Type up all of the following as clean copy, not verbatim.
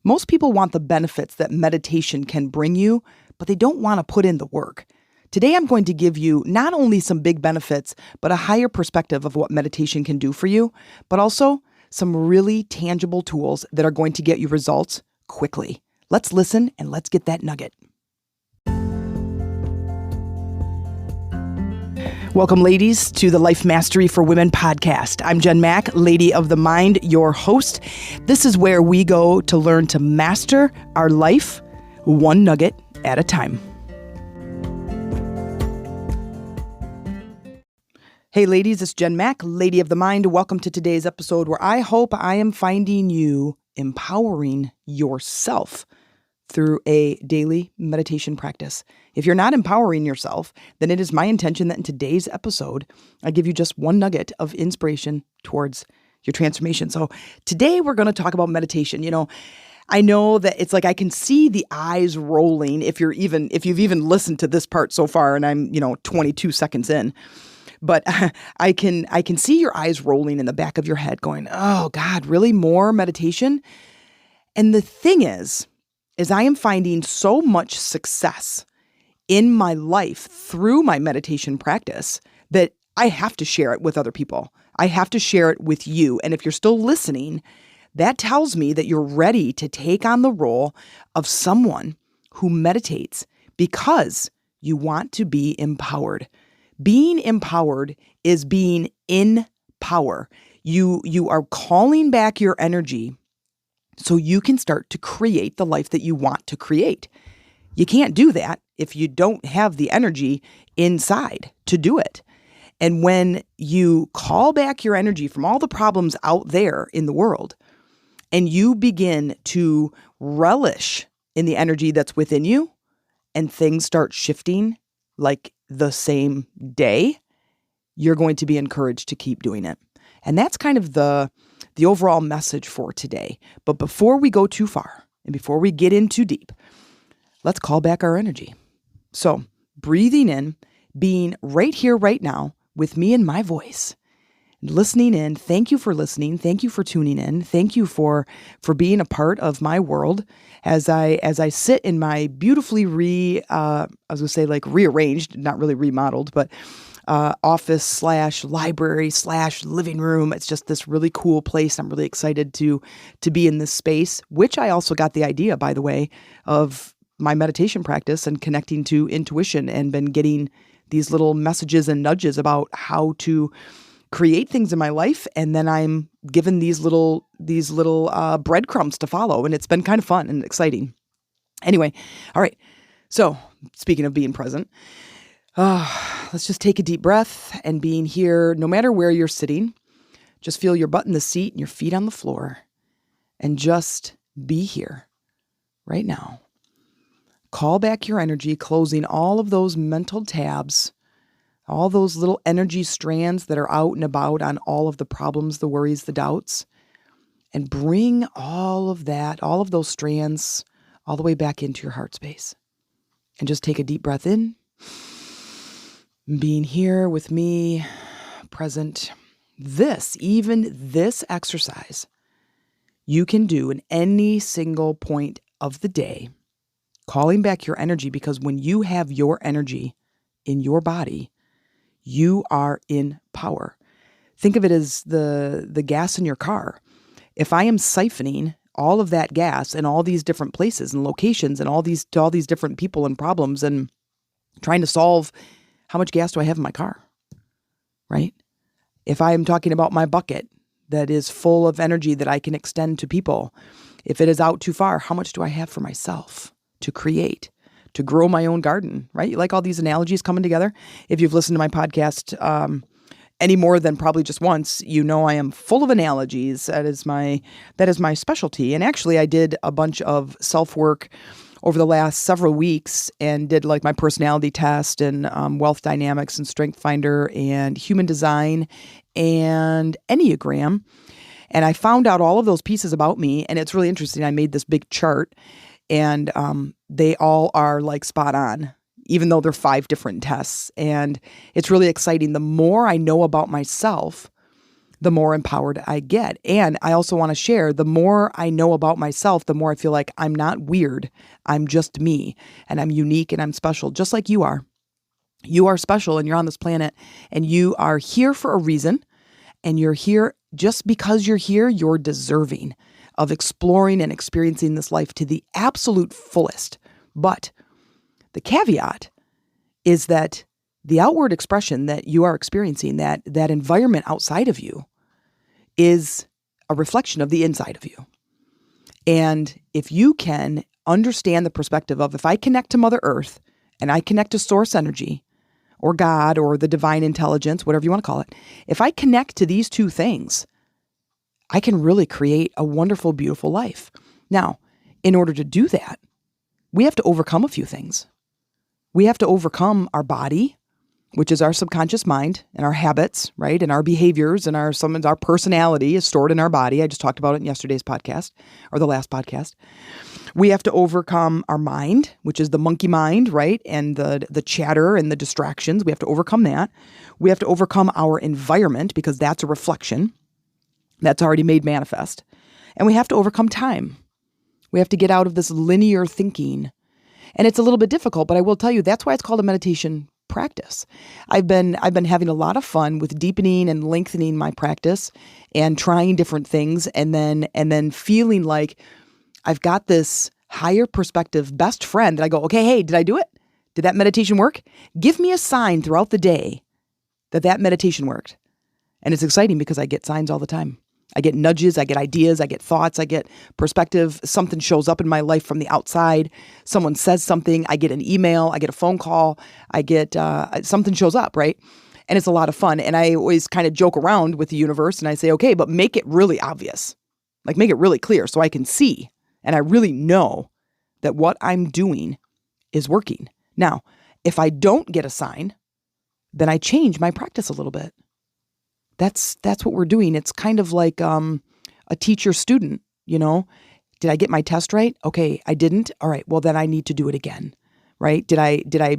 Most people want the benefits that meditation can bring you, but they don't want to put in the work. Today, I'm going to give you not only some big benefits, but a higher perspective of what meditation can do for you, but also some really tangible tools that are going to get you results quickly. Let's listen and let's get that nugget. Welcome, ladies, to the Life Mastery for Women podcast. I'm Jen Mack, Lady of the Mind, your host. This is where we go to learn to master our life one nugget at a time. Hey, ladies, it's Jen Mack, Lady of the Mind. Welcome to today's episode where I hope I am finding you empowering yourself through a daily meditation practice. If you're not empowering yourself, then it is my intention that in today's episode, I give you just one nugget of inspiration towards your transformation. So today we're going to talk about meditation. You know, I know that it's like I can see the eyes rolling if you've even listened to this part so far, and I'm 22 seconds in. But I can see your eyes rolling in the back of your head going, oh God, really more meditation? And the thing is I am finding so much success in my life through my meditation practice that I have to share it with other people. I have to share it with you. And if you're still listening, that tells me that you're ready to take on the role of someone who meditates because you want to be empowered. Being empowered is being in power. You are calling back your energy so you can start to create the life that you want to create. You can't do that if you don't have the energy inside to do it. And when you call back your energy from all the problems out there in the world, and you begin to relish in the energy that's within you, and things start shifting like the same day, you're going to be encouraged to keep doing it. And that's kind of the overall message for today. But before we go too far and before we get in too deep, let's call back our energy. So breathing in, being right here, right now with me and my voice, listening in. Thank you for listening. Thank you for tuning in. Thank you for being a part of my world as I sit in my beautifully rearranged, not really remodeled, but office / library / living room. It's just this really cool place. I'm really excited to be in this space, which I also got the idea, by the way, of my meditation practice and connecting to intuition and been getting these little messages and nudges about how to create things in my life. And then I'm given these little breadcrumbs to follow. And it's been kind of fun and exciting. Anyway. All right. So speaking of being present, let's just take a deep breath and being here, no matter where you're sitting, just feel your butt in the seat and your feet on the floor and just be here right now. Call back your energy, closing all of those mental tabs, all those little energy strands that are out and about on all of the problems, the worries, the doubts, and bring all of that, all of those strands all the way back into your heart space. And just take a deep breath in. Being here with me, present. Even this exercise, you can do in any single point of the day, calling back your energy, because when you have your energy in your body, you are in power. Think of it as the gas in your car. If I am siphoning all of that gas in all these different places and locations and all these different people and problems and trying to solve how much gas do I have in my car, right? If I am talking about my bucket that is full of energy that I can extend to people, if it is out too far, how much do I have for myself to create, to grow my own garden, right? You like all these analogies coming together? If you've listened to my podcast any more than probably just once, you know I am full of analogies. That is my specialty. And actually, I did a bunch of self-work over the last several weeks and did like my personality test and wealth dynamics and strength finder and human design and Enneagram. And I found out all of those pieces about me. And it's really interesting. I made this big chart and they all are like spot on, even though they're 5 different tests. And it's really exciting. The more I know about myself, the more empowered I get. And I also want to share, the more I know about myself, the more I feel like I'm not weird. I'm just me, and I'm unique, and I'm special, just like you are. You are special, and you're on this planet, and you are here for a reason. And you're here just because you're here, you're deserving of exploring and experiencing this life to the absolute fullest. But the caveat is that the outward expression that you are experiencing, that environment outside of you, is a reflection of the inside of you. And if you can understand the perspective of, if I connect to Mother Earth and I connect to source energy or God or the divine intelligence, whatever you want to call it, if I connect to these two things, I can really create a wonderful, beautiful life. Now, in order to do that, we have to overcome a few things. We have to overcome our body, which is our subconscious mind, and our habits, right? And our behaviors and our personality is stored in our body. I just talked about it in yesterday's podcast, or the last podcast. We have to overcome our mind, which is the monkey mind, right? And the chatter and the distractions. We have to overcome that. We have to overcome our environment, because that's a reflection that's already made manifest. And we have to overcome time. We have to get out of this linear thinking. And it's a little bit difficult, but I will tell you, that's why it's called a meditation practice. I've been having a lot of fun with deepening and lengthening my practice and trying different things, and then feeling like I've got this higher perspective best friend that I go, okay, hey, did I do it? Did that meditation work? Give me a sign throughout the day that meditation worked. And it's exciting because I get signs all the time. I get nudges, I get ideas, I get thoughts, I get perspective. Something shows up in my life from the outside. Someone says something, I get an email, I get a phone call, I get something shows up, right? And it's a lot of fun. And I always kind of joke around with the universe and I say, okay, but make it really obvious. Like, make it really clear so I can see and I really know that what I'm doing is working. Now, if I don't get a sign, then I change my practice a little bit. That's what we're doing. It's kind of like a teacher student, you know. Did I get my test right? Okay, I didn't. All right, well then I need to do it again, right? Did I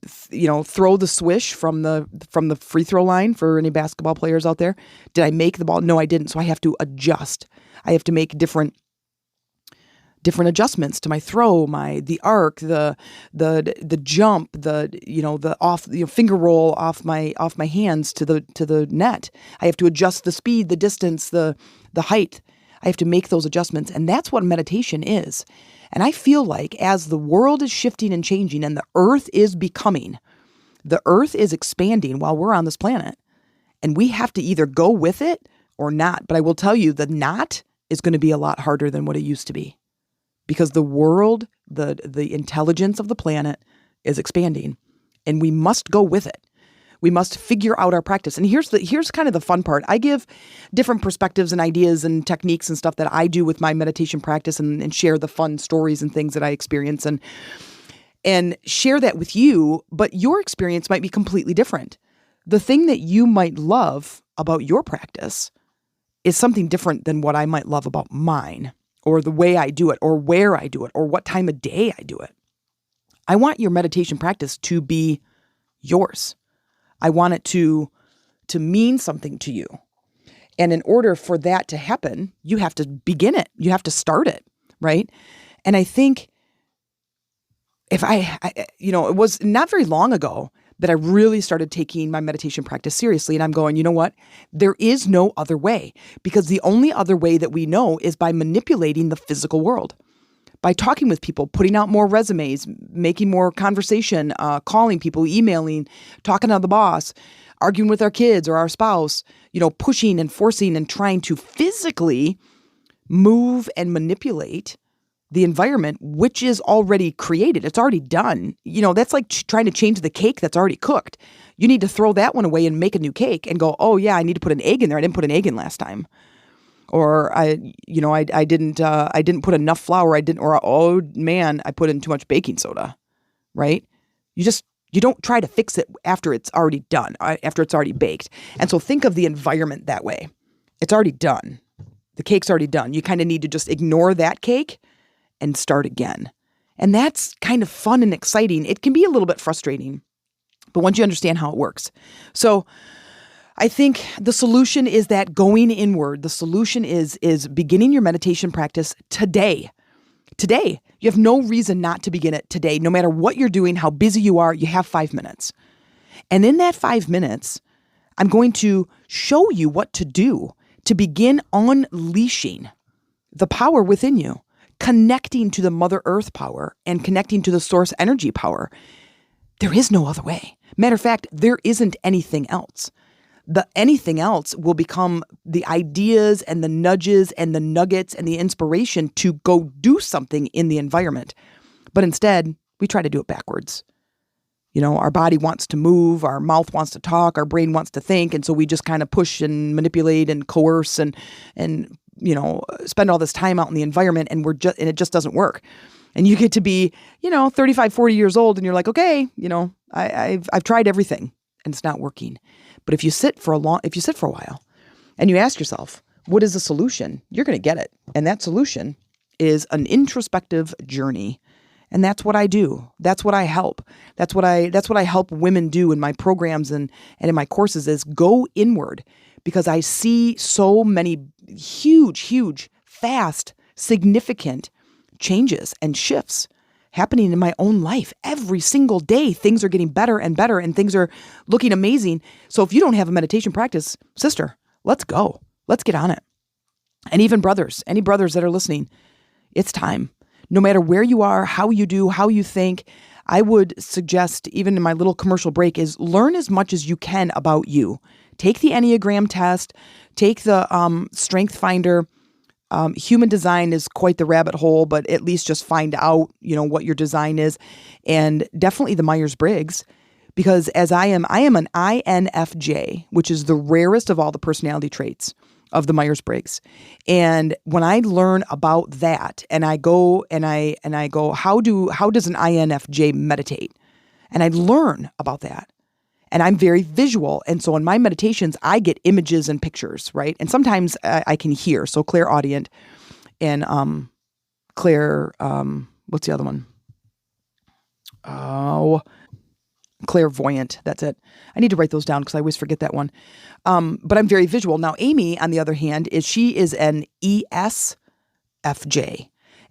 throw the swish from the free throw line for any basketball players out there? Did I make the ball? No, I didn't. So I have to adjust. I have to make different adjustments to my throw, the arc, the jump, the finger roll off my hands to the net. I have to adjust the speed, the distance, the height. I have to make those adjustments, and that's what meditation is. And I feel like as the world is shifting and changing, and the earth is expanding while we're on this planet, and we have to either go with it or not. But I will tell you, the not is going to be a lot harder than what it used to be. Because the world, the intelligence of the planet is expanding, and we must go with it. We must figure out our practice. And here's kind of the fun part. I give different perspectives and ideas and techniques and stuff that I do with my meditation practice, and share the fun stories and things that I experience and share that with you. But your experience might be completely different. The thing that you might love about your practice is something different than what I might love about mine, or the way I do it, or where I do it, or what time of day I do it. I want your meditation practice to be yours. I want it to mean something to you. And in order for that to happen, you have to begin it. You have to start it, right? And I think it was not very long ago that I really started taking my meditation practice seriously. And I'm going, you know what? There is no other way, because the only other way that we know is by manipulating the physical world, by talking with people, putting out more resumes, making more conversation, calling people, emailing, talking to the boss, arguing with our kids or our spouse, pushing and forcing and trying to physically move and manipulate the environment, which is already created. It's already done. That's like trying to change the cake that's already cooked. You need to throw that one away and make a new cake and go, oh yeah, I need to put an egg in there. I didn't put an egg in last time. Or I didn't put enough flour. Oh man, I put in too much baking soda, right? You don't try to fix it after it's already done, after it's already baked. And so think of the environment that way. It's already done. The cake's already done. You kind of need to just ignore that cake and start again. And that's kind of fun and exciting. It can be a little bit frustrating, but once you understand how it works. So I think the solution is that going inward. The solution is beginning your meditation practice today. Today. You have no reason not to begin it today. No matter what you're doing, how busy you are, you have 5 minutes. And in that 5 minutes, I'm going to show you what to do to begin unleashing the power within you, connecting to the Mother Earth power and connecting to the source energy power. There is no other way. Matter of fact, there isn't anything else. The anything else will become the ideas and the nudges and the nuggets and the inspiration to go do something in the environment. But instead, we try to do it backwards. Our body wants to move, our mouth wants to talk, our brain wants to think. And so we just kind of push and manipulate and coerce and spend all this time out in the environment, and it just doesn't work. And you get to be, 35, 40 years old and you're like, okay, I've tried everything and it's not working. But if you sit for a while and you ask yourself, what is the solution? You're going to get it. And that solution is an introspective journey. And that's what I do. That's what I help. That's what I help women do in my programs and in my courses is go inward, because I see so many huge, fast, significant changes and shifts happening in my own life. Every single day, things are getting better and better and things are looking amazing. So if you don't have a meditation practice, sister, let's go. Let's get on it. And even brothers, any brothers that are listening, it's time. No matter where you are, how you do, how you think, I would suggest, even in my little commercial break, is learn as much as you can about you. Take the Enneagram test, take the Strength Finder. Human design is quite the rabbit hole, but at least just find out, what your design is. And definitely the Myers-Briggs, because as I am an INFJ, which is the rarest of all the personality traits of the Myers-Briggs. And when I learn about that and I go, how does an INFJ meditate? And I learn about that. And I'm very visual. And so in my meditations, I get images and pictures, right? And sometimes I can hear. So clairaudient and what's the other one? Oh, clairvoyant. That's it. I need to write those down because I always forget that one. But I'm very visual. Now, Amy, on the other hand, she is an ESFJ.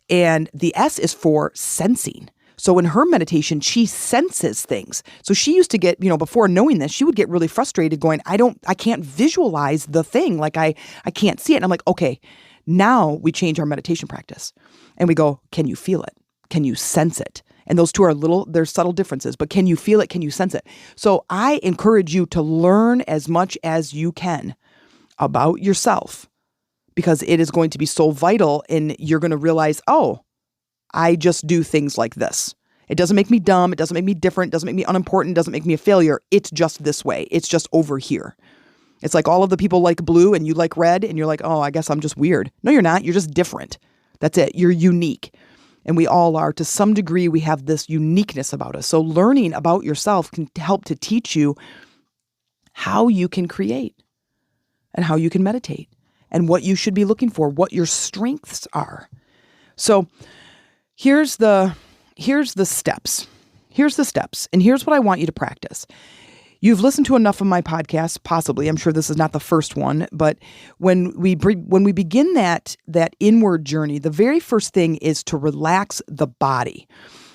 And the S is for sensing. So in her meditation, she senses things. So she used to get, before knowing this, she would get really frustrated going, I can't visualize the thing. Like I can't see it. And I'm like, okay, now we change our meditation practice and we go, can you feel it? Can you sense it? And those two are there's subtle differences, but can you feel it? Can you sense it? So I encourage you to learn as much as you can about yourself, because it is going to be so vital, and you're going to realize, oh, I just do things like this. It doesn't make me dumb. It doesn't make me different. It doesn't make me unimportant. It doesn't make me a failure. It's just this way. It's just over here. It's like all of the people like blue and you like red and you're like, oh, I guess I'm just weird. No, you're not. You're just different. That's it. You're unique. And we all are. To some degree, we have this uniqueness about us. So learning about yourself can help to teach you how you can create and how you can meditate and what you should be looking for, what your strengths are. So here's the steps. Here's the steps. And here's what I want you to practice. You've listened to enough of my podcasts, possibly. I'm sure this is not the first one, but when we begin that inward journey, the very first thing is to relax the body.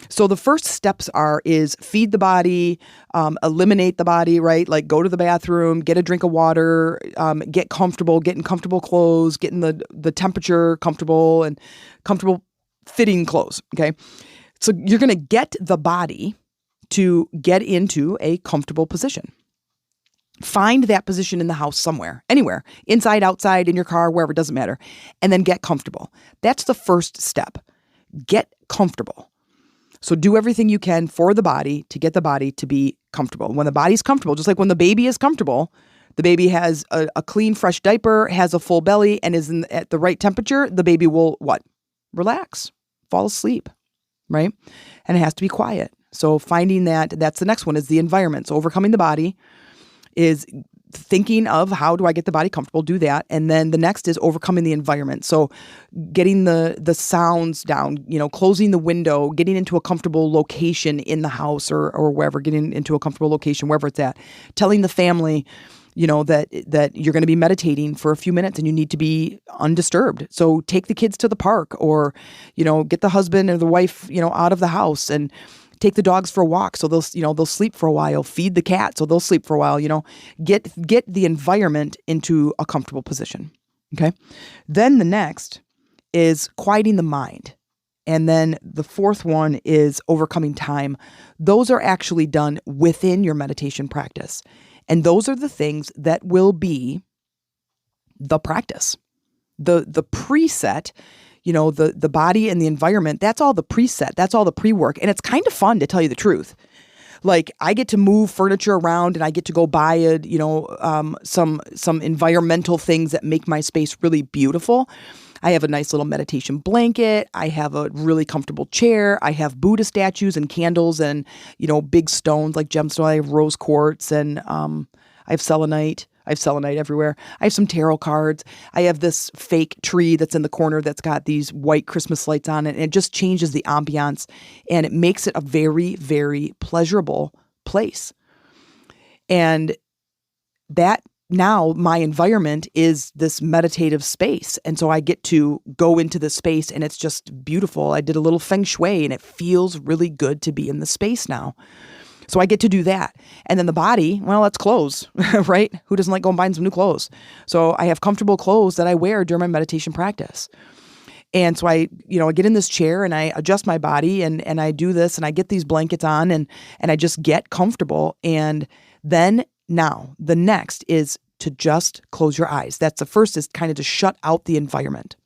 So the first steps is feed the body, eliminate the body, right? Like go to the bathroom, get a drink of water, get comfortable, get in comfortable clothes, get in the temperature comfortable and comfortable fitting clothes, okay? So you're going to get the body to get into a comfortable position. Find that position in the house somewhere, anywhere, inside, outside, in your car, wherever, it doesn't matter, and then get comfortable. That's the first step. Get comfortable. So do everything you can for the body to get the body to be comfortable. When the body's comfortable, just like when the baby is comfortable, the baby has a clean, fresh diaper, has a full belly, and is at the right temperature, the baby will what? Relax, fall asleep, right? And it has to be quiet. So finding that's the next one is the environment. So overcoming the body is thinking of how do I get the body comfortable, do that. And then the next is overcoming the environment. So getting the sounds down, closing the window, getting into a comfortable location in the house or wherever, getting into a comfortable location, wherever it's at, telling the family, that you're going to be meditating for a few minutes and you need to be undisturbed. So take the kids to the park, or, get the husband or the wife, out of the house, and take the dogs for a walk. So they'll sleep for a while. Feed the cat so they'll sleep for a while. Get the environment into a comfortable position. Okay. Then the next is quieting the mind. And then the fourth one is overcoming time. Those are actually done within your meditation practice. And those are the things that will be the practice. The preset, the body and the environment, that's all the preset. That's all the pre-work. And it's kind of fun, to tell you the truth. Like, I get to move furniture around, and I get to go buy some environmental things that make my space really beautiful. I have a nice little meditation blanket. I have a really comfortable chair. I have Buddha statues and candles and, big stones like gemstone. I have rose quartz, and I have selenite. I have selenite everywhere. I have some tarot cards. I have this fake tree that's in the corner that's got these white Christmas lights on it. And it just changes the ambiance, and it makes it a very, very pleasurable place. And that, now my environment is this meditative space. And so I get to go into the space, and it's just beautiful. I did a little feng shui, and it feels really good to be in the space now. So I get to do that. And then the body, well, that's clothes, right? Who doesn't like going buying some new clothes? So I have comfortable clothes that I wear during my meditation practice. And so I get in this chair, and I adjust my body, and I do this, and I get these blankets on, and I just get comfortable. And then now, the next is to just close your eyes. That's the first, is kind of to shut out the environment.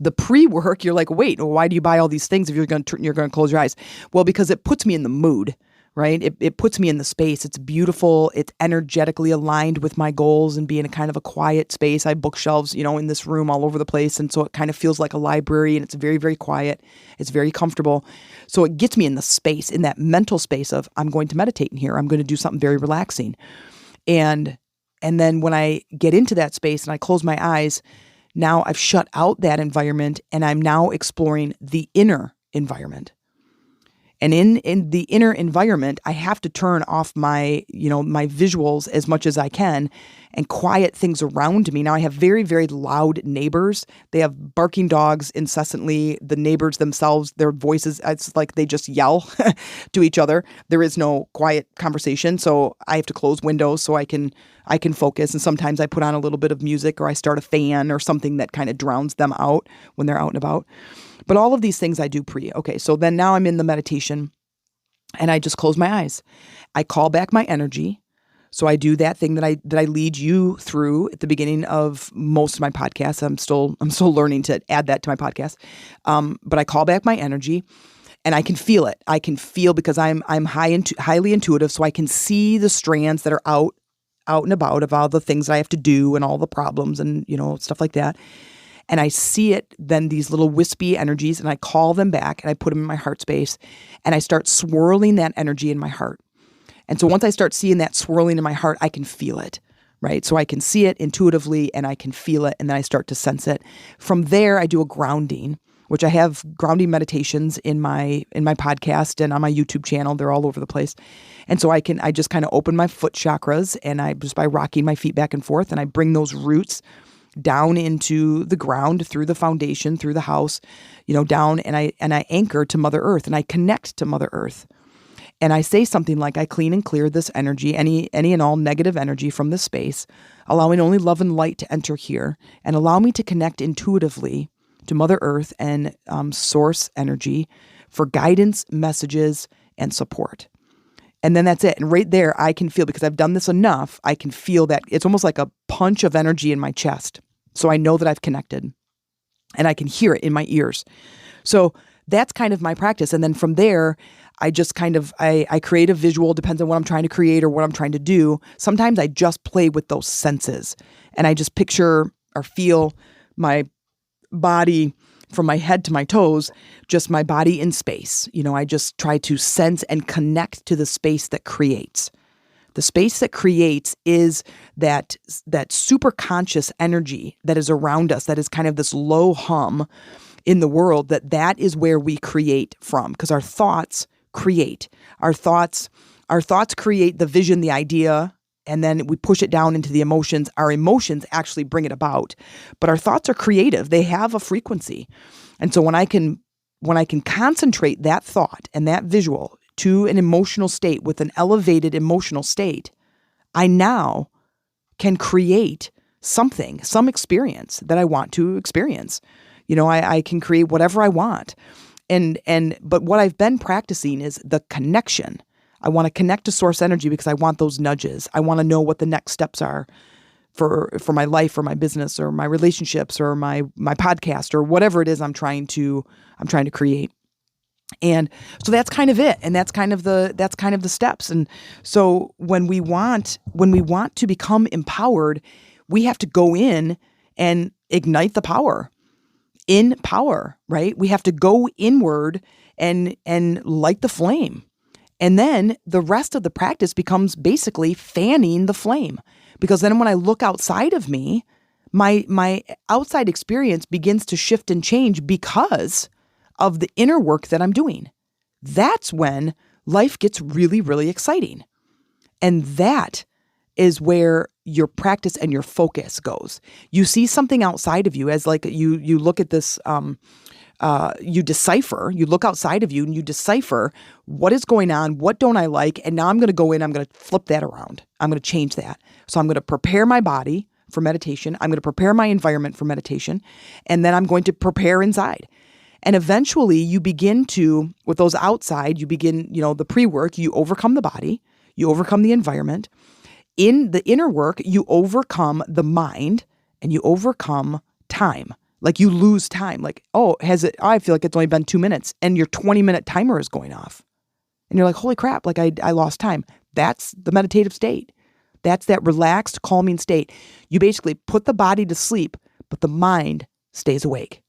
The pre-work, you're like, wait, why do you buy all these things if you're going to close your eyes? Well, because it puts me in the mood, right? It puts me in the space. It's beautiful. It's energetically aligned with my goals and being a kind of a quiet space. I have bookshelves, in this room all over the place. And so it kind of feels like a library, and it's very, very quiet. It's very comfortable. So it gets me in the space, in that mental space of, I'm going to meditate in here. I'm going to do something very relaxing. And then when I get into that space and I close my eyes, now I've shut out that environment, and I'm now exploring the inner environment. And in the inner environment, I have to turn off my visuals as much as I can and quiet things around me. Now, I have very, very loud neighbors. They have barking dogs incessantly. The neighbors themselves, their voices, it's like they just yell to each other. There is no quiet conversation. So I have to close windows so I can focus. And sometimes I put on a little bit of music, or I start a fan or something that kind of drowns them out when they're out and about. But all of these things I do pre. Okay, so then now I'm in the meditation, and I just close my eyes. I call back my energy. So I do that thing that I lead you through at the beginning of most of my podcasts. I'm still learning to add that to my podcast. But I call back my energy, and I can feel it. I can feel, because I'm highly intuitive, so I can see the strands that are out and about of all the things that I have to do and all the problems and stuff like that. And I see it, then these little wispy energies, and I call them back, and I put them in my heart space, and I start swirling that energy in my heart. And so once I start seeing that swirling in my heart, I can feel it, right? So I can see it intuitively, and I can feel it, and then I start to sense it. From there, I do a grounding, which I have grounding meditations in my podcast and on my YouTube channel. They're all over the place. And so I just kind of open my foot chakras, and I just by rocking my feet back and forth, and I bring those roots down into the ground, through the foundation, through the house, down, and I anchor to Mother Earth, and I connect to Mother Earth. And I say something like, I clean and clear this energy, any and all negative energy from this space, allowing only love and light to enter here, and allow me to connect intuitively to Mother Earth and source energy for guidance, messages, and support. And then that's it. And right there, I can feel, because I've done this enough, I can feel that it's almost like a punch of energy in my chest. So I know that I've connected, and I can hear it in my ears. So that's kind of my practice. And then from there, I just kind of, I create a visual, depends on what I'm trying to create or what I'm trying to do. Sometimes I just play with those senses, and I just picture or feel my body from my head to my toes, just my body in space. I just try to sense and connect to the space that creates. The space that creates is that super conscious energy that is around us, that is kind of this low hum in the world, that is where we create from, because our thoughts create. Our thoughts create the vision, the idea, and then we push it down into the emotions. Our emotions actually bring it about. But our thoughts are creative. They have a frequency. And so when I can concentrate that thought and that visual to an emotional state with an elevated emotional state, I now can create something, some experience that I want to experience. I can create whatever I want. But what I've been practicing is the connection. I want to connect to source energy because I want those nudges. I want to know what the next steps are for my life or my business or my relationships or my podcast or whatever it is I'm trying to create. And so that's kind of it. And that's kind of the steps. And so when we want to become empowered, we have to go in and ignite the power. In power, right? We have to go inward and light the flame. And then the rest of the practice becomes basically fanning the flame. Because then when I look outside of me, my outside experience begins to shift and change because of the inner work that I'm doing. That's when life gets really, really exciting. And that is where your practice and your focus goes. You see something outside of you as like you look at this, you decipher, you look outside of you and you decipher what is going on, what don't I like, and now I'm going to go in, I'm going to flip that around. I'm going to change that. So I'm going to prepare my body for meditation. I'm going to prepare my environment for meditation, and then I'm going to prepare inside. And eventually you begin to, with those outside, you begin, the pre-work, you overcome the body, you overcome the environment. In the inner work, you overcome the mind and you overcome time. Like you lose time. Like, I feel like it's only been 2 minutes and your 20-minute timer is going off. And you're like, holy crap, like I lost time. That's the meditative state. That's that relaxed, calming state. You basically put the body to sleep, but the mind stays awake.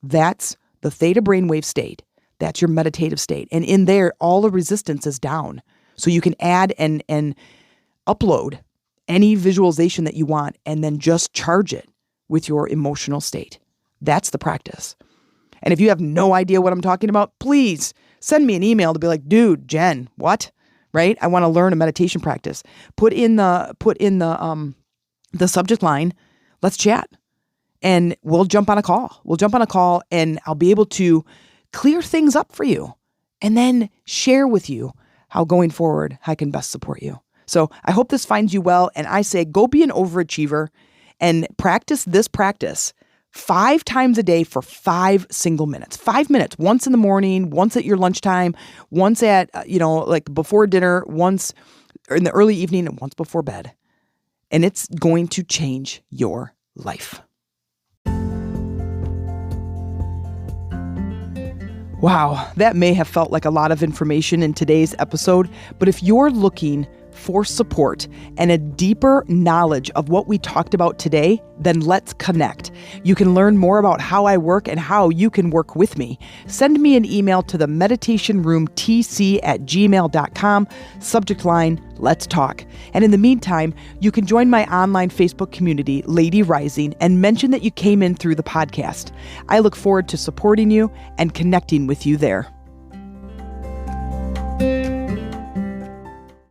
That's the theta brainwave state. That's your meditative state. And in there, all the resistance is down. So you can add and upload any visualization that you want and then just charge it with your emotional state. That's the practice. And if you have no idea what I'm talking about, please send me an email to be like, dude, Jen, what? Right? I want to learn a meditation practice. Put in the subject line, let's chat. And we'll jump on a call. And I'll be able to clear things up for you and then share with you how going forward I can best support you. So I hope this finds you well. And I say, go be an overachiever and practice this practice 5 times a day for 5 single minutes. 5 minutes, once in the morning, once at your lunchtime, once at, like before dinner, once in the early evening, and once before bed. And it's going to change your life. Wow, that may have felt like a lot of information in today's episode, but if you're looking for support and a deeper knowledge of what we talked about today, then let's connect. You can learn more about how I work and how you can work with me. Send me an email to the meditationroomtc@gmail.com, subject line, let's talk. And in the meantime, you can join my online Facebook community, Lady Rising, and mention that you came in through the podcast. I look forward to supporting you and connecting with you there.